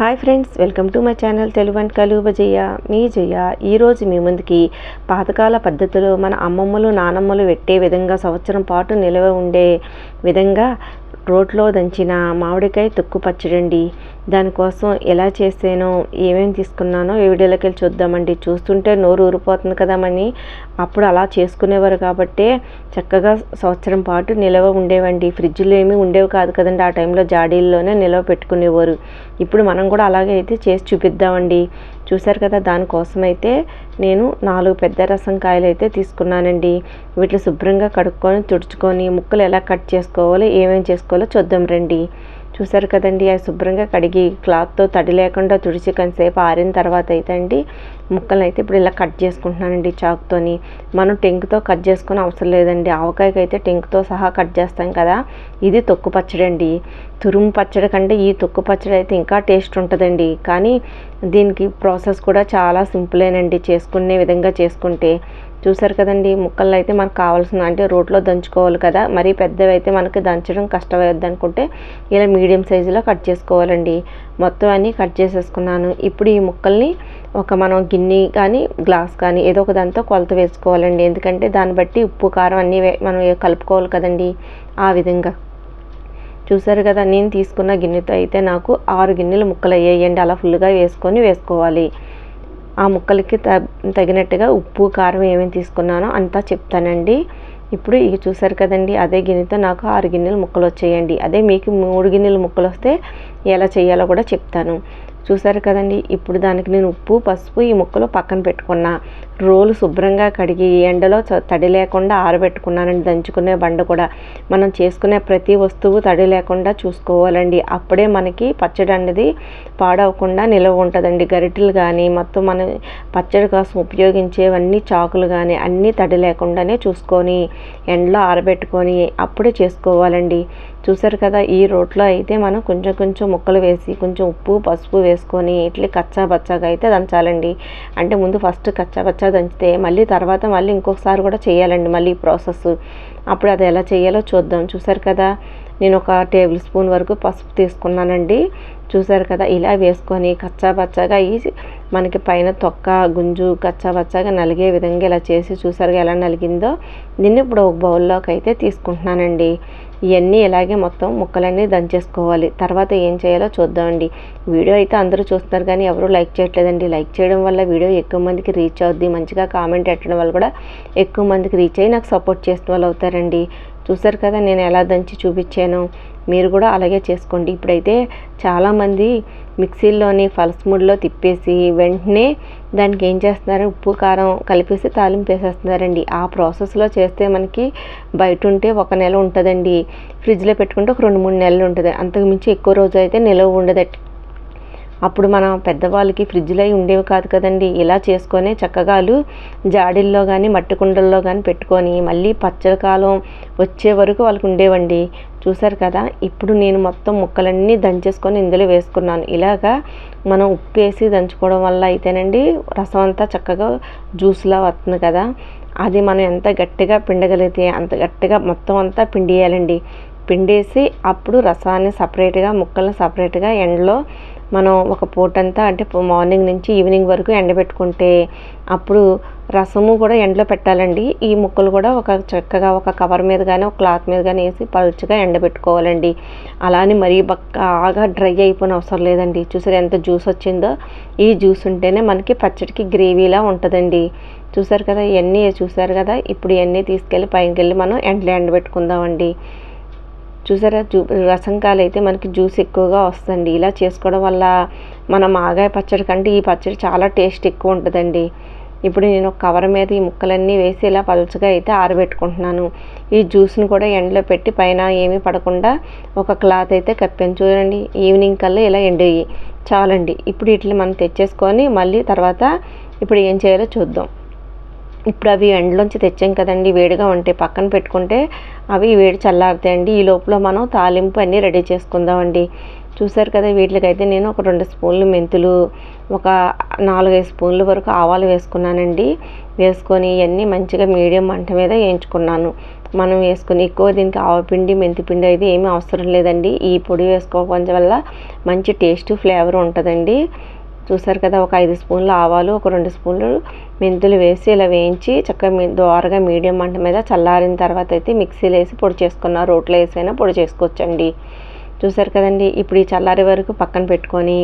Hi friends, welcome to my channel Telugu వంటకాలు జయ. మీ జయ ఈరోజు మీ ముందుకి పాతకాల పద్ధతిలో మన అమ్మమ్మలు నానమ్మలు పెట్టే విధంగా సంవత్సరం పాటు నిల్వ ఉండే విధంగా రోట్లో దంచిన మామిడికాయ తొక్కు పచ్చడండి. దానికోసం ఎలా చేసానో ఏమేమి తీసుకున్నానో ఈ వీడియోలోకి వెళ్ళి చూద్దామండి. చూస్తుంటే నోరు ఊరిపోతుంది కదామని అప్పుడు అలా చేసుకునేవారు కాబట్టే చక్కగా సంవత్సరం పాటు నిల్వ ఉండేవండి. ఫ్రిడ్జ్లో ఏమీ ఉండేవి కాదు కదండి. ఆ టైంలో జాడీల్లోనే నిల్వ పెట్టుకునేవారు. ఇప్పుడు మనం కూడా అలాగే అయితే చేసి చూపిద్దామండి. చూసారు కదా, దానికోసం అయితే నేను 4 పెద్ద రసం కాయలు అయితే తీసుకున్నానండి. వీటిని శుభ్రంగా కడుక్కొని తుడుచుకొని ముక్కలు ఎలా కట్ చేసుకోవాలో ఏమేమి చేసుకోవాలో చూద్దాం రండి. చూసారు కదండి, అవి శుభ్రంగా కడిగి క్లాత్తో తడి లేకుండా తుడిచి కొంతసేపు ఆరిన తర్వాత అయితే అండి ముక్కలను అయితే ఇప్పుడు ఇలా కట్ చేసుకుంటున్నానండి చాకుతోని. మనం టెంకుతో కట్ చేసుకుని అవసరం లేదండి. ఆవకాయకి అయితే టెంకుతో సహా కట్ చేస్తాం కదా. ఇది తొక్కు పచ్చడి అండి. తురుము పచ్చడి కంటే ఈ తొక్కు పచ్చడి అయితే ఇంకా టేస్ట్ ఉంటుందండి. కానీ దీనికి ప్రాసెస్ కూడా చాలా సింపులేనండి చేసుకునే విధంగా చేసుకుంటే. చూసారు కదండి, ముక్కలు అయితే మనకు కావాల్సిన అంటే రోట్లో దంచుకోవాలి కదా. మరీ పెద్దవి అయితే మనకి దంచడం కష్టమవుద్ది అనుకుంటే ఇలా మీడియం సైజులో కట్ చేసుకోవాలండి. మొత్తం అన్నీ కట్ చేసేసుకున్నాను. ఇప్పుడు ఈ ముక్కల్ని మనం గిన్నె కానీ గ్లాస్ కానీ ఏదో ఒక దాంతో కొలత వేసుకోవాలండి. ఎందుకంటే దాన్ని బట్టి ఉప్పు కారం అన్నీ మనం కలుపుకోవాలి కదండి. ఆ విధంగా చూసారు కదా, నేను తీసుకున్న గిన్నెతో అయితే నాకు 6 గిన్నెలు ముక్కలు అయ్యాయండి. అలా ఫుల్గా వేసుకోవాలి. ఆ ముక్కలకి తగినట్టుగా ఉప్పు కారం ఏమేమి తీసుకున్నానో అంతా చెప్తానండి. ఇప్పుడు ఇవి చూసారు కదండి, అదే గిన్నెతో నాకు 6 గిన్నెలు ముక్కలు వచ్చాయండి. అదే మీకు 3 గిన్నెలు ముక్కలు వస్తే ఎలా చేయాలో కూడా చెప్తాను. చూసారు కదండి, ఇప్పుడు దానికి నేను ఉప్పు పసుపు ఈ ముక్కలు పక్కన పెట్టుకున్నా. రోలు శుభ్రంగా కడిగి ఎండలో తడి లేకుండా ఆరబెట్టుకున్నానండి. దంచుకునే బండ కూడా మనం చేసుకునే ప్రతి వస్తువు తడి లేకుండా చూసుకోవాలండి. అప్పుడే మనకి పచ్చడి అనేది పాడవకుండా నిల్వ ఉంటుందండి. గరిటెలు కానీ మొత్తం మన పచ్చడి కోసం ఉపయోగించేవన్నీ చాకులు కానీ అన్నీ తడి లేకుండానే చూసుకొని ఎండలో ఆరబెట్టుకొని అప్పుడే చేసుకోవాలండి. చూసారు కదా, ఈ రోట్లో అయితే మనం కొంచెం ముక్కలు వేసి కొంచెం ఉప్పు పసుపు వేసుకొని ఇట్లా కచ్చా బచ్చాగా అయితే దంచాలండి. అంటే ముందు ఫస్ట్ కచ్చా బచ్చా దంచితే మళ్ళీ తర్వాత ఇంకొకసారి కూడా చేయాలండి మళ్ళీ ప్రాసెస్. అప్పుడు అది ఎలా చేయాలో చూద్దాం. చూసారు కదా, నేను 1 టేబుల్ స్పూన్ వరకు పసుపు తీసుకున్నానండి. చూసారు కదా, ఇలా వేసుకొని కచ్చాబచ్చాగా మనకి పైన తొక్క గుంజు కచ్చాబచ్చాగా నలిగే విధంగా ఇలా చేసి చూసారుగా ఎలా నలిగిందో. దీన్ని ఇప్పుడు ఒక బౌల్లోకి అయితే తీసుకుంటున్నానండి. ఇవన్నీ ఇలాగే మొత్తం ముక్కలన్నీ దంచేసుకోవాలి. తర్వాత ఏం చేయాలో చూద్దామండి. వీడియో అయితే అందరూ చూస్తున్నారు కానీ ఎవరు లైక్ చేయట్లేదండి. లైక్ చేయడం వల్ల వీడియో ఎక్కువ మందికి రీచ్ అవుద్ది. మంచిగా కామెంట్ పెట్టడం వల్ల కూడా ఎక్కువ మందికి రీచ్ అయ్యి నాకు సపోర్ట్ చేసిన వాళ్ళు అవుతారండి. చూసారు కదా, నేను ఎలా దంచి చూపించాను. మీరు కూడా అలాగే చేసుకోండి. ఇప్పుడైతే చాలామంది మిక్సీల్లోని పల్స్ మోడ్లో తిప్పేసి వెంటనే దానికి ఏం చేస్తున్నారు, ఉప్పు కారం కలిపేసి తాలింపు వేసేస్తున్నారండి. ఆ ప్రాసెస్లో చేస్తే మనకి బయట ఉంటే 1 నెల ఉంటుందండి. ఫ్రిడ్జ్లో పెట్టుకుంటే ఒక 2-3 నెలలు ఉంటుంది. అంతకుమించి ఎక్కువ రోజు అయితే నిల్వ ఉండదట. అప్పుడు మన పెద్దవాళ్ళకి ఫ్రిడ్జ్లో ఉండేవి కాదు కదండి. ఇలా చేసుకొని చక్కగా జాడీల్లో కానీ మట్టి కుండల్లో కానీ పెట్టుకొని మళ్ళీ పచ్చడి కాలం వచ్చే వరకు వాళ్ళకి ఉండేవండి. చూసారు కదా, ఇప్పుడు నేను మొత్తం ముక్కలన్నీ దంచేసుకొని ఇందులో వేసుకున్నాను. ఇలాగా మనం ఉప్పు వేసి దంచుకోవడం వల్ల అయితేనండి రసం అంతా చక్కగా జ్యూస్లా వస్తుంది కదా. అది మనం ఎంత గట్టిగా పిండగలిగితే అంత గట్టిగా మొత్తం అంతా పిండియాలండి. పిండేసి అప్పుడు రసాన్ని సపరేట్గా ముక్కలను సపరేట్గా ఎండలో మనం ఒక పూటంతా అంటే మార్నింగ్ నుంచి ఈవినింగ్ వరకు ఎండబెట్టుకుంటే అప్పుడు రసము కూడా ఎండలో పెట్టాలండి. ఈ ముక్కలు కూడా చక్కగా ఒక కవర్ మీద కానీ ఒక క్లాత్ మీద కానీ వేసి పలుచగా ఎండబెట్టుకోవాలండి. అలానే మరీ బాగా డ్రై అయిపోయిన అవసరం లేదండి. చూసారు ఎంత జ్యూస్ వచ్చిందో. ఈ జ్యూస్ ఉంటేనే మనకి పచ్చడికి గ్రేవీలా ఉంటుందండి. చూసారు కదా, ఇవన్నీ చూసారు కదా. ఇప్పుడు ఇవన్నీ తీసుకెళ్ళి పైకి వెళ్ళి మనం ఎండలో ఎండబెట్టుకుందామండి. చూసారా, రసం కాయలు అయితే మనకి జ్యూస్ ఎక్కువగా వస్తుంది. ఇలా చేసుకోవడం వల్ల మన మాగాయ పచ్చడి కంటే ఈ పచ్చడి చాలా టేస్ట్ ఎక్కువ ఉంటుందండి. ఇప్పుడు నేను ఒక కవర్ మీద ఈ ముక్కలన్నీ వేసి ఇలా పలుచగా అయితే ఆరబెట్టుకుంటున్నాను. ఈ జ్యూస్ని కూడా ఎండలో పెట్టి పైన ఏమీ పడకుండా ఒక క్లాత్ అయితే కప్పాను. చూడండి, ఈవినింగ్ కల్లా ఇలా ఎండేయి చాలండి. ఇప్పుడు వీటిని మనం తెచ్చేసుకొని మళ్ళీ తర్వాత ఇప్పుడు ఏం చేయాలో చూద్దాం. ఇప్పుడు అవి ఎండలోంచి తెచ్చాం కదండి, వేడిగా ఉంటాయి. పక్కన పెట్టుకుంటే అవి వేడి చల్లారుతాయండి. ఈ లోపల మనం తాలింపు అన్నీ రెడీ చేసుకుందామండి. చూసారు కదా, వీటికైతే నేను ఒక 2 స్పూన్లు మెంతులు, ఒక 4-5 స్పూన్ల వరకు ఆవాలు వేసుకున్నానండి. వేసుకొని ఇవన్నీ మంచిగా మీడియం మంట మీద వేయించుకున్నాను. మనం వేసుకొని ఎక్కువ దీనికి ఆవపిండి మెంతిపిండి అయితే ఏమీ అవసరం లేదండి. ఈ పొడి వేసుకోవడం వల్ల మంచి టేస్ట్ ఫ్లేవర్ ఉంటుందండి. చూసారు కదా, ఒక 5 స్పూన్లు ఆవాలు, ఒక 2 స్పూన్లు మెంతులు వేసి ఇలా వేయించి చక్కగా దోరగా మీడియం మంట మీద చల్లారిన తర్వాత అయితే మిక్సీలో వేసి పొడి చేసుకున్న, రోట్లో వేసైనా పొడి చేసుకోవచ్చండి. చూసారు కదండి. ఇప్పుడు ఈ చల్లారే వరకు పక్కన పెట్టుకొని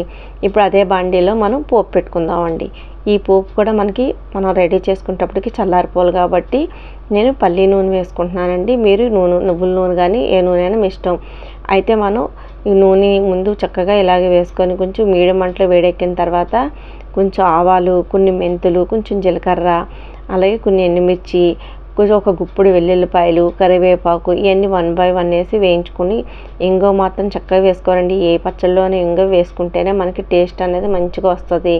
ఇప్పుడు అదే బాండీలో మనం పోపు పెట్టుకుందామండి. ఈ పోపు కూడా మనం రెడీ చేసుకునేటప్పటికి చల్లారిపోవాలి కాబట్టి నేను పల్లి నూనె వేసుకుంటున్నానండి. మీరు నువ్వుల నూనె కానీ ఏ నూనె అయినా మీ ఇష్టం. అయితే మనం ఈ నూనె ముందు చక్కగా ఇలాగే వేసుకొని కొంచెం మీడియం మంటలో వేడెక్కిన తర్వాత కొంచెం ఆవాలు, కొన్ని మెంతులు, కొంచెం జీలకర్ర, అలాగే కొన్ని ఎండుమిర్చి, కొంచెం ఒక గుప్పుడు వెల్లుల్లిపాయలు, కరివేపాకు ఇవన్నీ 1 by 1 వేసి వేయించుకొని ఇంగువ మాత్రం చక్కగా వేసుకోవాలండి. ఏ పచ్చళ్ళలోనే ఇంగువ వేసుకుంటేనే మనకి టేస్ట్ అనేది మంచిగా వస్తుంది.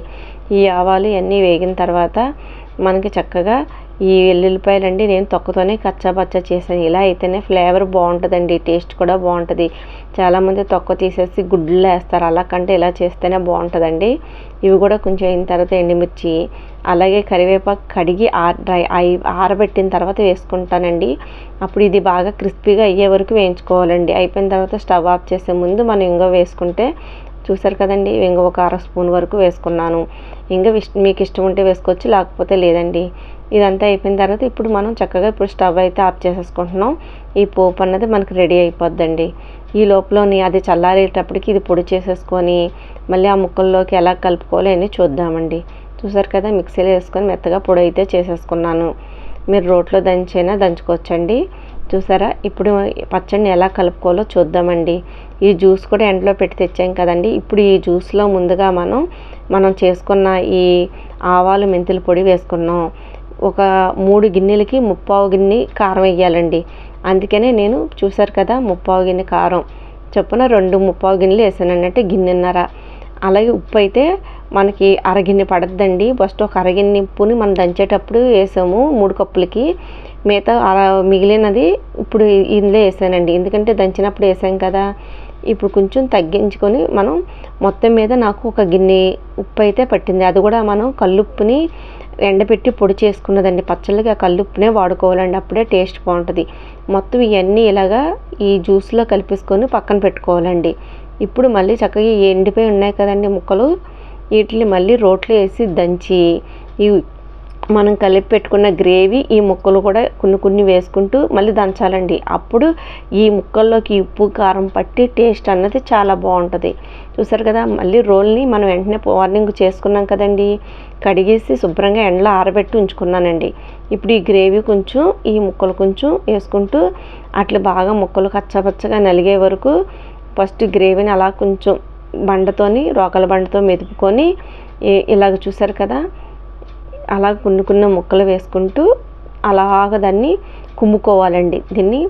ఈ ఆవాలు ఇవన్నీ వేగిన తర్వాత మనకి చక్కగా ఈ వెల్లుల్లిపాయలండి నేను తొక్కతోనే కచ్చాపచ్చా చేశాను. ఇలా అయితేనే ఫ్లేవర్ బాగుంటుందండి, టేస్ట్ కూడా బాగుంటుంది. చాలామంది తొక్క తీసేసి గుడ్లు వేస్తారు, అలా కంటే ఇలా చేస్తేనే బాగుంటుందండి. ఇవి కూడా కొంచెం అయిన తర్వాత ఎండుమిర్చి, అలాగే కరివేపాకు కడిగి ఆరబెట్టిన తర్వాత వేసుకుంటానండి. అప్పుడు ఇది బాగా క్రిస్పీగా అయ్యే వరకు వేయించుకోవాలండి. అయిపోయిన తర్వాత స్టవ్ ఆఫ్ చేసే ముందు మనం ఇంగువ వేసుకుంటే, చూసారు కదండి, ఇంగువ ఒక 1/2 స్పూన్ వరకు వేసుకున్నాను. ఇంగువ మీకు ఇష్టం ఉంటే వేసుకోవచ్చు, లేకపోతే లేదండి. ఇదంతా అయిపోయిన తర్వాత ఇప్పుడు మనం చక్కగా స్టవ్ అయితే ఆఫ్ చేసేసుకుంటున్నాం. ఈ పోపు అన్నది మనకు రెడీ అయిపోద్దండి. ఈ లోపలని అది చల్లారేటప్పటికి ఇది పొడి చేసేసుకొని మళ్ళీ ఆ ముక్కల్లోకి ఎలా కలుపుకోవాలో అని చూద్దామండి. చూసారు కదా, మిక్సీలో వేసుకొని మెత్తగా పొడి అయితే చేసేసుకున్నాను. మీరు రోట్లో దంచైనా దంచుకోవచ్చండి. చూసారా, ఇప్పుడు పచ్చడిని ఎలా కలుపుకోవాలో చూద్దామండి. ఈ జ్యూస్ కూడా ఎండలో పెట్టి తెచ్చాం కదండి. ఇప్పుడు ఈ జ్యూస్లో ముందుగా మనం చేసుకున్న ఈ ఆవాలు మెంతుల పొడి వేసుకున్నాం. ఒక 3 గిన్నెలకి 3/4 గిన్నె కారం వేయాలండి. అందుకనే నేను చూసారు కదా 3/4 గిన్నె కారం చొప్పున 2 3/4 గిన్నెలు వేసానండి, అంటే గిన్నెన్నర. అలాగే ఉప్పు అయితే మనకి అరగిన్నె పడద్దండి. ఫస్ట్ ఒక అరగిన్నె ఉప్పుని మనం దంచేటప్పుడు వేసాము 3 కప్పులకి, మిగతా మిగిలినది ఇప్పుడు ఇందులో వేసానండి. ఎందుకంటే దంచినప్పుడు వేసాం కదా. ఇప్పుడు కొంచెం తగ్గించుకొని మనం మొత్తం మీద నాకు ఒక గిన్నె ఉప్పు అయితే పట్టింది. అది కూడా మనం కల్లుప్పుని ఎండబెట్టి పొడి చేసుకున్నదండి. పచ్చళ్ళకి ఆ కల్లుప్పునే వాడుకోవాలండి, అప్పుడే టేస్ట్ బాగుంటుంది. మొత్తం ఇవన్నీ ఇలాగా ఈ జ్యూస్లో కలిపేసుకొని పక్కన పెట్టుకోవాలండి. ఇప్పుడు మళ్ళీ చక్కగా ఎండిపోయి ఉన్నాయి కదండి ముక్కలు, వీటిని మళ్ళీ రోట్లో వేసి దంచి ఈ మనం కలిపి పెట్టుకున్న గ్రేవీ ఈ ముక్కలు కూడా కొన్ని వేసుకుంటూ మళ్ళీ దంచాలండి. అప్పుడు ఈ ముక్కల్లోకి ఉప్పు కారం పట్టి టేస్ట్ అన్నది చాలా బాగుంటుంది. చూసారు కదా, మళ్ళీ రోల్ని మనం వెంటనే వార్నింగ్ చేసుకున్నాం కదండి, కడిగేసి శుభ్రంగా ఎండలో ఆరబెట్టి ఉంచుకున్నానండి. ఇప్పుడు ఈ గ్రేవీ కొంచెం ఈ ముక్కలు కొంచెం వేసుకుంటూ అట్లా బాగా ముక్కలు కచ్చాపచ్చగా నలిగే వరకు ఫస్ట్ గ్రేవీని అలా కొంచెం రోకల బండతో మెదుపుకొని ఇలాగ చూసారు కదా, అలా కొన్ని ముక్కలు వేసుకుంటూ అలాగ దాన్ని కుమ్ముకోవాలండి. దీన్ని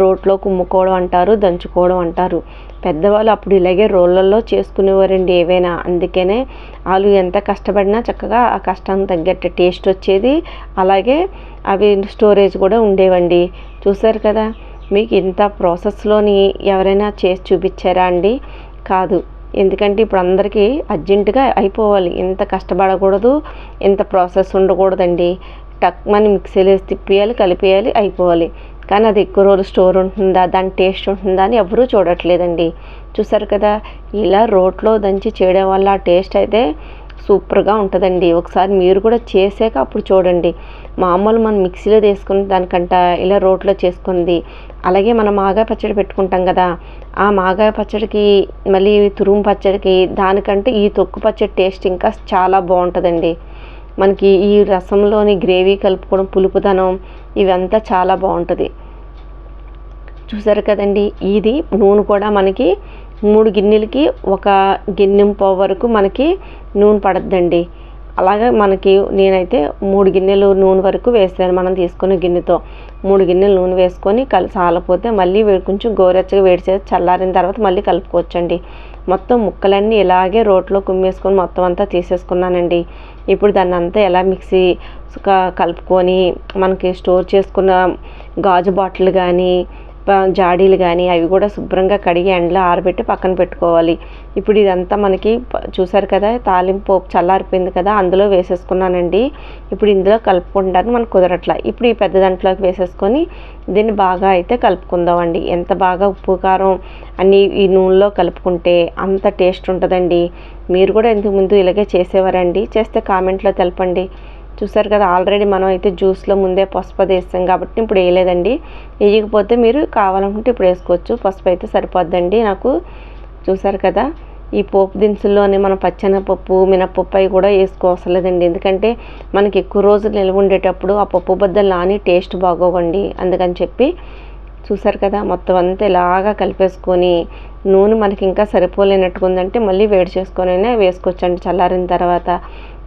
రోట్లో కుమ్ముకోవడం అంటారు, దంచుకోవడం అంటారు. పెద్దవాళ్ళు అప్పుడు ఇలాగే రోళ్ళల్లో చేసుకునేవారండి ఏవైనా. అందుకనే వాళ్ళు ఎంత కష్టపడినా చక్కగా ఆ కష్టానికి తగ్గట్టు టేస్ట్ వచ్చేది. అలాగే అవి స్టోరేజ్ కూడా ఉండేవండి. చూసారు కదా, మీకు ఇంత ప్రాసెస్లోని ఎవరైనా చేసి చూపించారా అండి? కాదు. ఎందుకంటే ఇప్పుడు అందరికీ అర్జెంటుగా అయిపోవాలి, ఎంత కష్టపడకూడదు, ఎంత ప్రాసెస్ ఉండకూడదండి. టక్మని మిక్సీలో వేసి తిప్పేయాలి, కలిపేయాలి, అయిపోవాలి. కానీ అది ఎక్కువ రోజులు స్టోర్ ఉంటుందా, దాని టేస్ట్ ఉంటుందా అని ఎవరూ చూడట్లేదండి. చూసారు కదా, ఇలా రోట్లో దంచి చేయడం వల్ల ఆ టేస్ట్ అయితే సూపర్గా ఉంటుందండి. ఒకసారి మీరు కూడా చేసాక అప్పుడు చూడండి. మామూలు మనం మిక్సీలో తీసుకున్న దానికంట ఇలా రోట్లో చేసుకుంది. అలాగే మనం మాగాయ పచ్చడి పెట్టుకుంటాం కదా, ఆ మాగాయ పచ్చడికి మళ్ళీ తురుము పచ్చడికి దానికంటే ఈ తొక్కు పచ్చడి టేస్ట్ ఇంకా చాలా బాగుంటుందండి. మనకి ఈ రసంలోని గ్రేవీ కలుపుకోవడం, పులుపుదనం ఇవంతా చాలా బాగుంటుంది. చూసారు కదండి, ఇది నూనె కూడా మనకి 3 గిన్నెలకి 1.5 గిన్నె వరకు మనకి నూనె పడద్దండి. అలాగే నేనైతే 3 గిన్నెలు నూనె వరకు వేసాను. మనం తీసుకున్న గిన్నెతో 3 గిన్నెలు నూనె వేసుకొని సాలపోతే మళ్ళీ కొంచెం గోరెచ్చగా వేడి చేసి చల్లారిన తర్వాత మళ్ళీ కలుపుకోవచ్చండి. మొత్తం ముక్కలన్నీ ఇలాగే రోట్లో కుమ్మేసుకొని మొత్తం అంతా తీసేసుకున్నానండి. ఇప్పుడు దాన్ని అంతా ఎలా మిక్సీ కలుపుకొని మనకి స్టోర్ చేసుకున్న గాజు బాటిల్ కానీ జాడీలు కానీ అవి కూడా శుభ్రంగా కడిగి ఎండలో ఆరబెట్టి పక్కన పెట్టుకోవాలి. ఇప్పుడు ఇదంతా మనకి చూసారు కదా, తాలింపు పోపు చల్లారిపోయింది కదా, అందులో వేసేసుకున్నానండి. ఇప్పుడు ఇందులో కలుపుకుంటానికి మనకు కుదరట్లా. ఇప్పుడు ఈ పెద్ద దాంట్లోకి వేసేసుకొని దీన్ని బాగా అయితే కలుపుకుందామండి. ఎంత బాగా ఉప్పు కారం అన్నీ ఈ నూనెలో కలుపుకుంటే అంత టేస్ట్ ఉంటుందండి. మీరు కూడా ఇంతకుముందు ఇలాగే చేసేవారండి? చేస్తే కామెంట్లో తెలపండి. చూసారు కదా, ఆల్రెడీ మనం అయితే జ్యూస్లో ముందే పసుపు అది వేస్తాం కాబట్టి ఇప్పుడు వేయలేదండి. వేయకపోతే మీరు కావాలనుకుంటే ఇప్పుడు వేసుకోవచ్చు. పసుపు అయితే సరిపోద్దండి నాకు. చూసారు కదా, ఈ పోపు దినుసుల్లోనే మనం పచ్చెనగపప్పు మినపప్పు అవి కూడా వేసుకోవసరం లేదండి. ఎందుకంటే మనకి ఎక్కువ రోజులు నిల్వ ఉండేటప్పుడు ఆ పప్పు బద్దలు నాని టేస్ట్ బాగోవండి. అందుకని చెప్పి చూసారు కదా, మొత్తం అంతా ఇలాగా కలిపేసుకొని నూనె మనకి ఇంకా సరిపోలేనట్టుకుందంటే మళ్ళీ వేడి చేసుకొనైనా వేసుకోవచ్చండి చల్లారిన తర్వాత.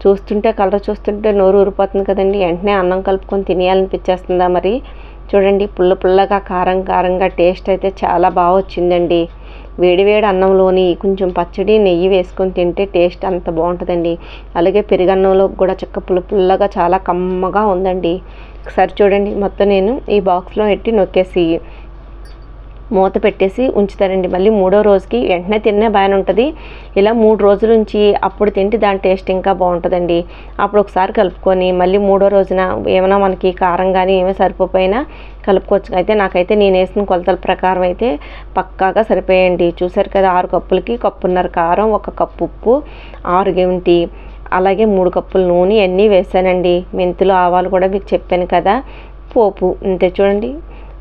చూస్తుంటే కలర్ చూస్తుంటే నోరు ఊరిపోతుంది కదండి. వెంటనే అన్నం కలుపుకొని తినేయాలనిపించేస్తుందా మరి. చూడండి, పుల్ల పుల్లగా కారం కారంగా టేస్ట్ అయితే చాలా బాగా వచ్చిందండి. వేడివేడి అన్నంలోని కొంచెం పచ్చడి నెయ్యి వేసుకొని తింటే టేస్ట్ అంత బాగుంటుందండి. అలాగే పెరుగన్నంలో కూడా చక్క పుల్ల పుల్లగా చాలా కమ్మగా ఉందండి. ఒకసారి చూడండి, మొత్తం నేను ఈ బాక్స్లో పెట్టి నొక్కేసి మూత పెట్టేసి ఉంచుతారండి. మళ్ళీ 3వ రోజుకి వెంటనే తినే బాగానే ఉంటుంది. ఇలా 3 రోజుల నుంచి అప్పుడు తింటే దాని టేస్ట్ ఇంకా బాగుంటుందండి. అప్పుడు ఒకసారి కలుపుకొని మళ్ళీ 3వ రోజున ఏమైనా మనకి కారం కానీ ఏమైనా సరిపోయినా కలుపుకోవచ్చు. అయితే నాకైతే నేను వేసిన కొలతల ప్రకారం అయితే పక్కాగా సరిపోయండి. చూసారు కదా, 6 కప్పులకి 1.5 కప్పు కారం, 1 కప్పు ఉప్పు, 6 గెంటి, అలాగే 3 కప్పుల నూనె అన్నీ వేసానండి. మెంతులు ఆవాలు కూడా మీకు చెప్పాను కదా. పోపు అంతే చూడండి.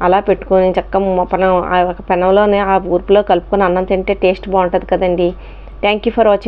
అలా పెట్టుకొని చక్కగా ఒక పెనంలోనే ఆ ఊర్పులో కలుపుకొని అన్నం తింటే టేస్ట్ బాగుంటుంది కదండి. Thank you for watching.